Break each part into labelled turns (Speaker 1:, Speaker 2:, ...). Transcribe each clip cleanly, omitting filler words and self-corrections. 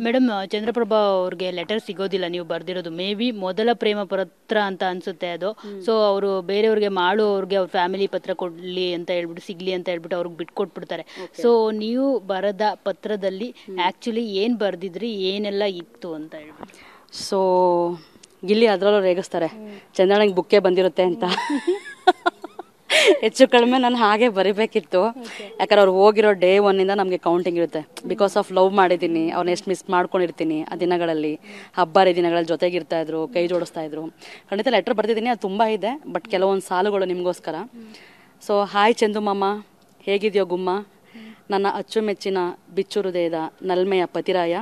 Speaker 1: Madam, Chandraprabha ಅವ್ರಿಗೆ letter ಸಿಗೋದಿಲ್ಲ ನೀವು ಬರ್ದಿರೋದು. ಮೇ ಬಿ ಮೊದಲ ಪ್ರೇಮ ಪತ್ರ ಅಂತ ಅನ್ಸುತ್ತೆ ಅದು. ಸೊ ಅವರು ಬೇರೆಯವ್ರಿಗೆ ಅವ್ರಿಗೆ ಅವ್ರ ಫ್ಯಾಮಿಲಿ ಪತ್ರ ಕೊಡ್ಲಿ ಅಂತ ಹೇಳ್ಬಿಟ್ಟು, ಸಿಗ್ಲಿ ಅಂತ ಹೇಳ್ಬಿಟ್ಟು ಅವ್ರಿಗೆ ಬಿಟ್ಕೊಟ್ಬಿಡ್ತಾರೆ. ಸೊ ನೀವು ಬರೆದ ಪತ್ರದಲ್ಲಿ ಆಕ್ಚುಲಿ ಏನ್ ಬರ್ದಿದ್ರಿ, ಏನೆಲ್ಲ ಇತ್ತು ಅಂತ ಹೇಳ್ಬಿಟ್ಟು.
Speaker 2: ಸೊ ಗಿಲ್ಲಿ ಅದರಲ್ಲೂ ರೇಗಿಸ್ತಾರೆ, ಚಂದ್ರನಿಗೆ ಬುಕ್ಕೆ ಬಂದಿರುತ್ತೆ ಅಂತ. ಹೆಚ್ಚು ಕಡಿಮೆ ನಾನು ಹಾಗೆ ಬರಿಬೇಕಿತ್ತು. ಯಾಕಂದ್ರೆ ಅವ್ರು ಹೋಗಿರೋ ಡೇ ಒನ್ನಿಂದ ನಮಗೆ ಕೌಂಟಿಂಗ್ ಇರುತ್ತೆ. ಬಿಕಾಸ್ ಆಫ್ ಲವ್ ಮಾಡಿದ್ದೀನಿ, ಅವ್ರನ್ನ ಎಷ್ಟು ಮಿಸ್ ಮಾಡ್ಕೊಂಡಿರ್ತೀನಿ ಆ ದಿನಗಳಲ್ಲಿ. ಹಬ್ಬ ದಿನಗಳಲ್ಲಿ ಜೊತೆಗಿರ್ತಾ ಇದ್ರು, ಕೈ ಜೋಡಿಸ್ತಾ ಇದ್ರು. ಖಂಡಿತ ಲೆಟರ್ ಬರ್ತಿದ್ದೀನಿ, ಅದು ತುಂಬ ಇದೆ. ಬಟ್ ಕೆಲವೊಂದು ಸಾಲುಗಳು ನಿಮಗೋಸ್ಕರ. ಸೊ ಹಾಯ್ ಚಂದು ಮಾಮ, ಹೇಗಿದೆಯೋ ಗುಮ್ಮ, ನನ್ನ ಅಚ್ಚುಮೆಚ್ಚಿನ ಬಿಚ್ಚು ಹೃದಯದ ನಲ್ಮೆಯ ಪತಿರಾಯ,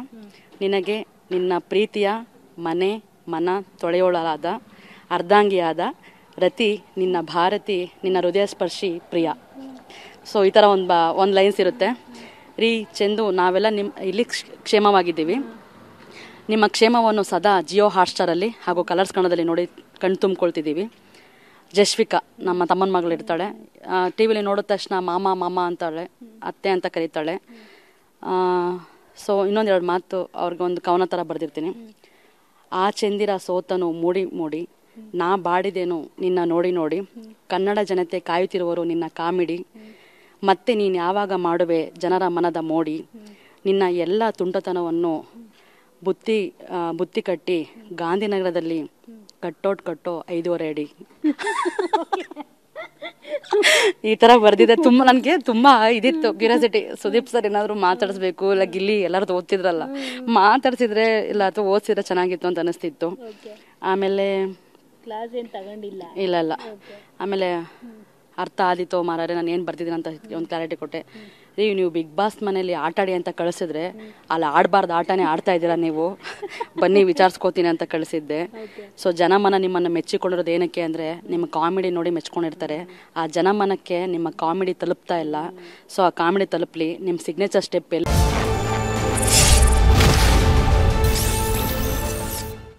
Speaker 2: ನಿನಗೆ ನಿನ್ನ ಪ್ರೀತಿಯ ಮನೆ ಮನ ತೊಳೆಯೋಳಾದ ಅರ್ಧಾಂಗಿಯಾದ ರತಿ, ನಿನ್ನ ಭಾರತಿ, ನಿನ್ನ ಹೃದಯ ಸ್ಪರ್ಶಿ ಪ್ರಿಯ. ಸೊ ಈ ಥರ ಒಂದು ಲೈನ್ಸ್ ಇರುತ್ತೆ. ರೀ ಚಂದು, ನಾವೆಲ್ಲ ಇಲ್ಲಿ ಕ್ಷೇಮವಾಗಿದ್ದೀವಿ. ನಿಮ್ಮ ಕ್ಷೇಮವನ್ನು ಸದಾ ಜಿಯೋ ಹಾಟ್ಸ್ಟಾರಲ್ಲಿ ಹಾಗೂ ಕಲರ್ಸ್ ಕನ್ನಡದಲ್ಲಿ ನೋಡಿ ಕಣ್ ತುಂಬಿಕೊಳ್ತಿದ್ದೀವಿ. ಜಶ್ವಿಕಾ ನಮ್ಮ ತಮ್ಮನ ಮಗಳು ಇರ್ತಾಳೆ, ಟಿ ವಿಲಿ ನೋಡಿದ ತಕ್ಷಣ ಮಾಮ ಮಾಮ ಅಂತಾಳೆ, ಅತ್ತೆ ಅಂತ ಕರೀತಾಳೆ. ಸೊ ಇನ್ನೊಂದೆರಡು ಮಾತು ಅವ್ರಿಗೊಂದು ಕವನ ಥರ ಬರೆದಿರ್ತೀನಿ. ಆ ಚಂದಿರ ಸೋತನು ಮೂಡಿ ಮೂಡಿ, ನಾ ಬಾಡಿದೇನು ನಿನ್ನ ನೋಡಿ ನೋಡಿ, ಕನ್ನಡ ಜನತೆ ಕಾಯುತ್ತಿರುವರು ನಿನ್ನ ಕಾಮಿಡಿ, ಮತ್ತೆ ನೀನು ಯಾವಾಗ ಮಾಡುವೆ ಜನರ ಮನದ ಮೋಡಿ, ನಿನ್ನ ಎಲ್ಲ ತುಂಟತನವನ್ನು ಬುತ್ತಿ ಕಟ್ಟಿ ಗಾಂಧಿನಗರದಲ್ಲಿ ಕಟ್ಟೋ 5.5 ಅಡಿ. ಈ ತರ ಬರ್ದಿದೆ. ತುಂಬ ನನಗೆ ತುಂಬಾ ಇದಿತ್ತು ಕ್ಯೂರಿಯಾಸಿಟಿ. ಸುದೀಪ್ ಸರ್ ಏನಾದ್ರು ಮಾತಾಡಿಸ್ಬೇಕು, ಇಲ್ಲ ಗಿಲ್ಲಿ ಎಲ್ಲರದ್ದು ಓದ್ತಿದ್ರಲ್ಲ, ಮಾತಾಡ್ಸಿದ್ರೆ ಇಲ್ಲ ಅಥವಾ ಓದಿಸಿದ್ರೆ ಚೆನ್ನಾಗಿತ್ತು ಅಂತ ಅನಿಸ್ತಿತ್ತು. ಆಮೇಲೆ ಇಲ್ಲ ಆಮೇಲೆ ಅರ್ಥ ಆದಿತ್ತೋ ಮಾರಾರೆ ನಾನು ಏನು ಬರ್ತಿದ್ದೀನಿ ಅಂತ ಒಂದು ಕ್ಲಾರಿಟಿ ಕೊಟ್ಟೆ. ರೀ, ನೀವು ಬಿಗ್ ಬಾಸ್ ಮನೇಲಿ ಆಟ ಆಡಿ ಅಂತ ಕಳಿಸಿದ್ರೆ ಅಲ್ಲಿ ಆಡಬಾರ್ದು ಆಟನೇ ಆಡ್ತಾ ಇದ್ದೀರಾ ನೀವು, ಬನ್ನಿ ವಿಚಾರಿಸ್ಕೋತೀನಿ ಅಂತ ಕಳಿಸಿದ್ದೆ. ಸೊ ಜನಮನ ನಿಮ್ಮನ್ನು ಮೆಚ್ಚಿಕೊಂಡಿರೋದು ಏನಕ್ಕೆ ಅಂದರೆ ನಿಮ್ಮ ಕಾಮಿಡಿ ನೋಡಿ ಮೆಚ್ಕೊಂಡಿರ್ತಾರೆ. ಆ ಜನಮನಕ್ಕೆ ನಿಮ್ಮ ಕಾಮಿಡಿ ತಲುಪ್ತಾ ಇಲ್ಲ. ಸೊ ಆ ಕಾಮಿಡಿ ತಲುಪಲಿ, ನಿಮ್ಮ ಸಿಗ್ನೇಚರ್ ಸ್ಟೆಪ್ ಎಲ್ಲಿ